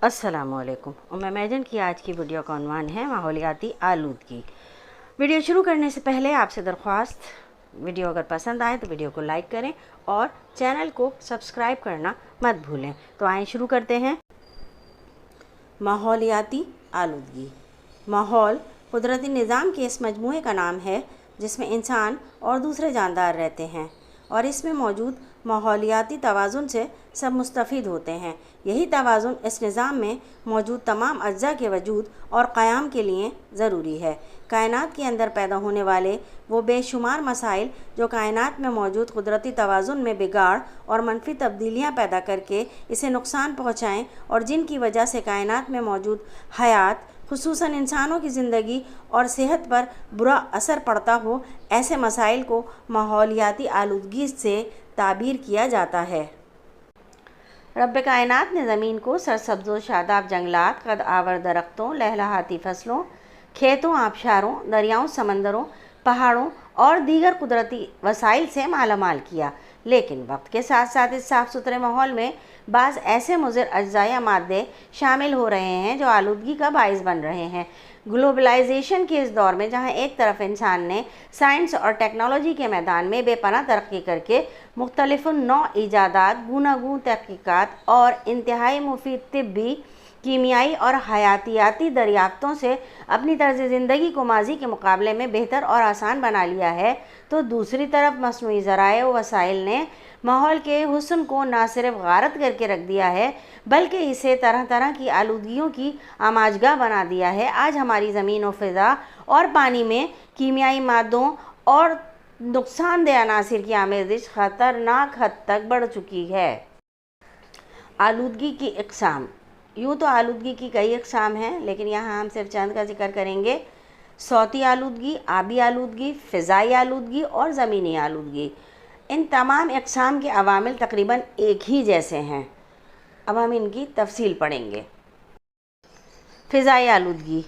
अस्सलाम वालेकुम। इमेजिन की आज की वीडियो का उन्वान है माहौलियाती आलूदगी। वीडियो शुरू करने से पहले आपसे दरख्वास्त, वीडियो अगर पसंद आए तो वीडियो को लाइक करें और चैनल को सब्सक्राइब करना मत भूलें। तो आइए शुरू करते हैं। माहौलियाती आलूदगी। माहौल कुदरती निज़ाम के इस मजमूए का नाम है जिसमें इंसान और दूसरे जानदार रहते हैं और इसमें मौजूद माहौलियाती तवाज़ुन से सब मुस्तफ़ीद होते हैं। यही तवाज़ुन इस निज़ाम में मौजूद तमाम अज्जा के वजूद और क़याम के लिए ज़रूरी है। कायनात के अंदर पैदा होने वाले वो बेशुमार मसाइल जो कायनात में मौजूद कुदरती तवाज़ुन में बिगाड़ और मनफी तब्दीलियाँ पैदा करके इसे नुकसान पहुँचाएँ और जिनकी वजह से कायनात में मौजूद हयात खुसूसन इंसानों की ज़िंदगी और सेहत पर बुरा असर पड़ता हो, ऐसे मसाइल को माहौलियाती आलूदगी से ताबीर किया जाता है। रब कायनात ने ज़मीन को सरसब्ज़ व शादाब जंगलात, कद आवर दरख्तों, लहलहाती फसलों, खेतों, आबशारों, दरियाओं, समंदरों, पहाड़ों और दीगर कुदरती वसाइल से मालामाल किया। लेकिन वक्त के साथ साथ इस साफ़ सुथरे माहौल में बाज़ ऐसे मुज़िर अज्जा या मादे शामिल हो रहे हैं जो आलूदगी का बाइस बन रहे हैं। ग्लोबलाइजेशन के इस दौर में जहाँ एक तरफ इंसान ने साइंस और टेक्नोलॉजी के मैदान में बेपनाह तरक्की करके मुख्तलिफ़ नौ ईजादात, गूनागून तहक़ीक़ात और इंतहाई मुफीद तिब्बी, कीमियाई और हयातियाती दरियाफ्तों से अपनी तर्ज़ ज़िंदगी को माजी के मुकाबले में बेहतर और आसान बना लिया है, तो दूसरी तरफ मसनूई ज़राए व वसाइल ने माहौल के हुस्न को ना सिर्फ गारत करके रख दिया है बल्कि इसे तरह तरह की आलूदगियों की आमाजगाह बना दिया है। आज हमारी ज़मीन व फ़िज़ा और पानी में कीमियाई मादों और नुकसानदेह अनासिर की आमेज़िश ख़तरनाक हद तक बढ़ चुकी है। आलूदगी की इक़साम। यूँ तो आलूदगी की कई इक़साम हैं, लेकिन यहाँ हम सिर्फ चंद का जिक्र करेंगे। सौती आलूदगी, आबी आलूदगी, फ़िज़ाई आलूदगी और ज़मीनी आलूदगी। इन तमाम इक़साम के अवामिल तकरीबन एक ही जैसे हैं। अब हम इनकी तफसील पढ़ेंगे। फ़िज़ाई आलूदगी।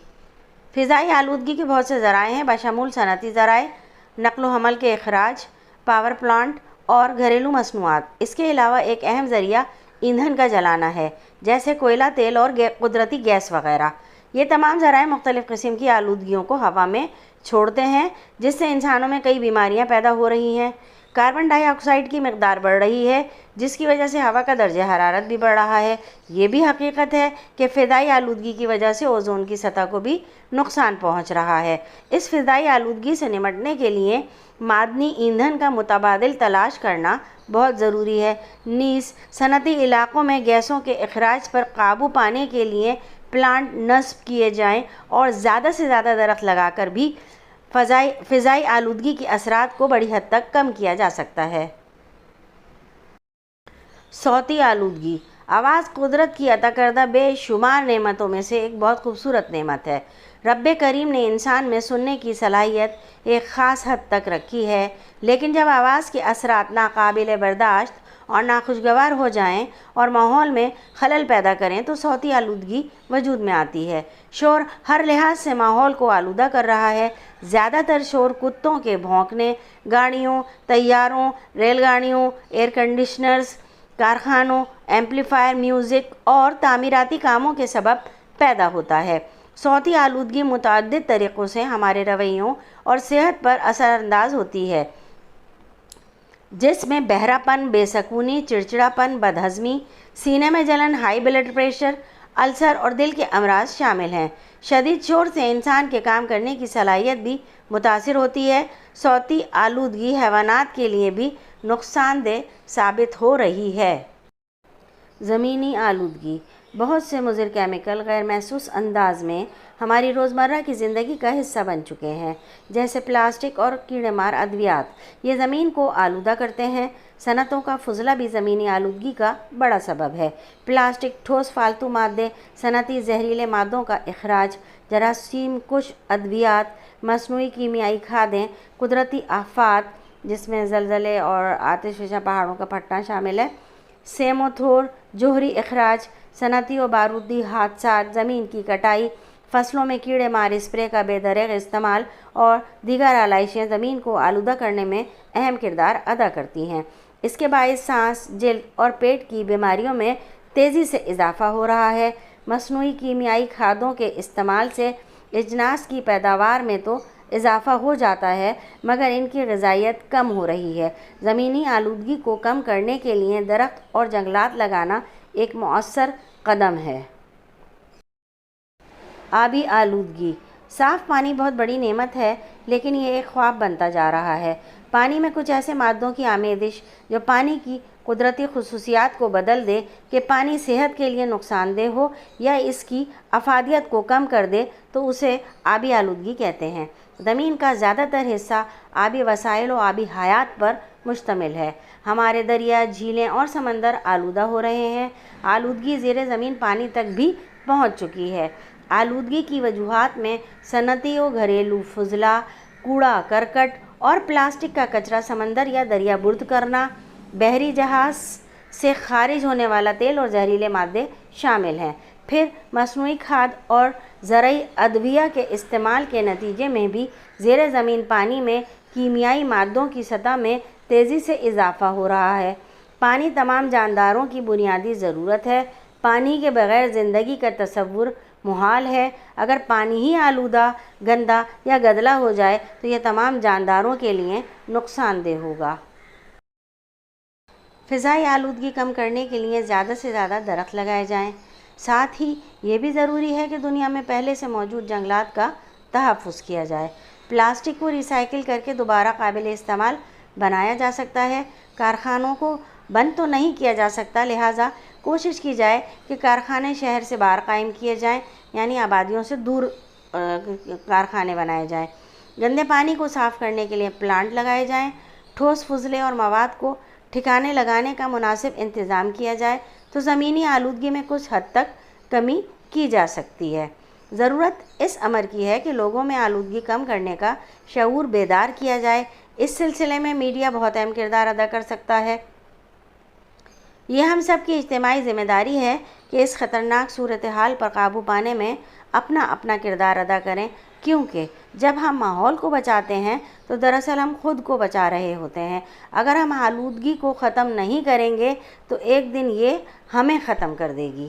फ़िज़ाई आलूदगी के बहुत से ज़राए हैं, बशमूल सनती ज़राए, नक़्ल व हमल के अखराज, पावर प्लांट और घरेलू मसनूआत। इसके अलावा एक अहम ज़रिया ईंधन का जलाना है, जैसे कोयला, तेल और कुदरती गैस वगैरह। ये तमाम ज़राए मुख्तलिफ़ किस्म की आलूदगियों को हवा में छोड़ते हैं, जिससे इंसानों में कई बीमारियां पैदा हो रही हैं। कार्बन डाइऑक्साइड की मकदार बढ़ रही है, जिसकी वजह से हवा का दर्जा हरारत भी बढ़ रहा है। ये भी हकीकत है कि फ़िज़ाई आलूदगी की वजह से ओज़ोन की सतह को भी नुकसान पहुंच रहा है। इस फ़िज़ाई आलूदगी से निमटने के लिए मादनी ईंधन का मुतबादिल तलाश करना बहुत ज़रूरी है। नीज़ सनती इलाक़ों में गैसों के अखराज पर काबू पाने के लिए प्लांट नस्ब किए जाएँ और ज़्यादा से ज़्यादा दरख्त लगाकर भी फ़िज़ाई आलूदगी के असरात को बड़ी हद तक कम किया जा सकता है। सौती आलूदगी। आवाज़ कुदरत की अता करदा बेशुमार नेमतों में से एक बहुत खूबसूरत नेमत है। रब्बे करीम ने इंसान में सुनने की सलाहियत एक ख़ास हद तक रखी है, लेकिन जब आवाज़ के असरात नाकाबिल बर्दाश्त और नाखुशगवार हो जाएं और माहौल में खलल पैदा करें तो सौती आलूदगी वजूद में आती है। शोर हर लिहाज से माहौल को आलूदा कर रहा है। ज़्यादातर शोर कुत्तों के भौंकने, गाड़ियों, तैयारों, रेलगाड़ियों, एयर कंडीशनर्स, कारखानों, एम्पलीफायर, म्यूज़िक और तामीराती कामों के सबब पैदा होता है। सौती आलूदगी मुतअद्दिद तरीक़ों से हमारे रवैयों और सेहत पर असरअंदाज होती है, जिसमें बहरापन, बेसकूनी, चिड़चिड़ापन, बदहज़मी, सीने में जलन, हाई ब्लड प्रेशर, अल्सर और दिल के अमराज शामिल हैं। शदीद शोर से इंसान के काम करने की सलाहियत भी मुतासिर होती है। सौती आलूदगी हैवानात के लिए भी नुकसानदेह साबित हो रही है। ज़मीनी आलूदगी। बहुत से मुज़िर केमिकल गैर महसूस अंदाज में हमारी रोज़मर्रा की ज़िंदगी का हिस्सा बन चुके हैं, जैसे प्लास्टिक और कीड़ेमार अद्वियात। ये ज़मीन को आलूदा करते हैं। सनतों का फुजला भी ज़मीनी आलूदगी का बड़ा सबब है। प्लास्टिक, ठोस फालतू मादे, सनती जहरीले मादों का अखराज, जरासीम कुश अद्वियात, मसनूई कीमियाई खादें, कुदरती आफ़ात जिसमें ज़लज़ले और आतिशफ़शा पहाड़ों का फटना शामिल है, सेमोथोर, जोहरी अखराज, सनती और बारूदी हादसात, ज़मीन की कटाई, फसलों में कीड़े मार स्प्रे का बेदरग इस्तेमाल और दीगर आलाइशें ज़मीन को आलूदा करने में अहम किरदार अदा करती हैं। इसके बायस सांस, जिल्द और पेट की बीमारियों में तेज़ी से इजाफ़ा हो रहा है। مصنوعی کیمیائی کھادوں کے استعمال سے اجناس کی پیداوار میں تو اضافہ ہو جاتا ہے مگر ان کی غذائیت کم ہو رہی ہے۔ زمینی آلودگی کو کم کرنے کے لیے درخت اور جنگلات لگانا ایک مؤثر قدم ہے۔ آبی آلودگی۔ صاف پانی بہت بڑی نعمت ہے لیکن یہ ایک خواب بنتا جا رہا ہے۔ پانی میں کچھ ایسے مادوں کی آمیزش جو پانی کی قدرتی خصوصیات کو بدل دے کہ پانی صحت کے لیے نقصان دہ ہو یا اس کی افادیت کو کم کر دے تو اسے آبی آلودگی کہتے ہیں۔ زمین کا زیادہ تر حصہ آبی وسائل و آبی حیات پر مشتمل ہے۔ ہمارے دریا، جھیلیں اور سمندر آلودہ ہو رہے ہیں۔ آلودگی زیر زمین پانی تک بھی پہنچ چکی ہے۔ آلودگی کی وجوہات میں صنعتی و گھریلو فضلہ، کوڑا کرکٹ اور پلاسٹک کا کچرا سمندر یا دریا برد کرنا، بحری جہاز سے خارج ہونے والا تیل اور زہریلے مادے شامل ہیں۔ پھر مصنوعی کھاد اور زرعی ادویہ کے استعمال کے نتیجے میں بھی زیر زمین پانی میں کیمیائی مادوں کی سطح میں تیزی سے اضافہ ہو رہا ہے۔ پانی تمام جانداروں کی بنیادی ضرورت ہے۔ پانی کے بغیر زندگی کا تصور محال ہے۔ اگر پانی ہی آلودہ، گندا یا گدلا ہو جائے تو یہ تمام جانداروں کے لیے نقصان دہ ہوگا۔ فضائی آلودگی کم کرنے کے لیے زیادہ سے زیادہ درخت لگائے جائیں۔ ساتھ ہی یہ بھی ضروری ہے کہ دنیا میں پہلے سے موجود جنگلات کا تحفظ کیا جائے۔ پلاسٹک کو ری سائیکل کر کے دوبارہ قابل استعمال بنایا جا سکتا ہے۔ کارخانوں کو بند تو نہیں کیا جا سکتا، لہٰذا کوشش کی جائے کہ کارخانے شہر سے باہر قائم کیے جائیں، یعنی آبادیوں سے دور کارخانے بنائے جائیں۔ گندے پانی کو صاف کرنے کے لیے پلانٹ لگائے جائیں۔ ٹھوس فضلے اور مواد کو ٹھکانے لگانے کا مناسب انتظام کیا جائے تو زمینی آلودگی میں کچھ حد تک کمی کی جا سکتی ہے۔ ضرورت اس امر کی ہے کہ لوگوں میں آلودگی کم کرنے کا شعور بیدار کیا جائے۔ اس سلسلے میں میڈیا بہت اہم کردار ادا کر سکتا ہے۔ یہ ہم سب کی اجتماعی ذمہ داری ہے کہ اس خطرناک صورتحال پر قابو پانے میں اپنا اپنا کردار ادا کریں، کیونکہ جب ہم ماحول کو بچاتے ہیں تو دراصل ہم خود کو بچا رہے ہوتے ہیں۔ اگر ہم آلودگی کو ختم نہیں کریں گے تو ایک دن یہ ہمیں ختم کر دے گی۔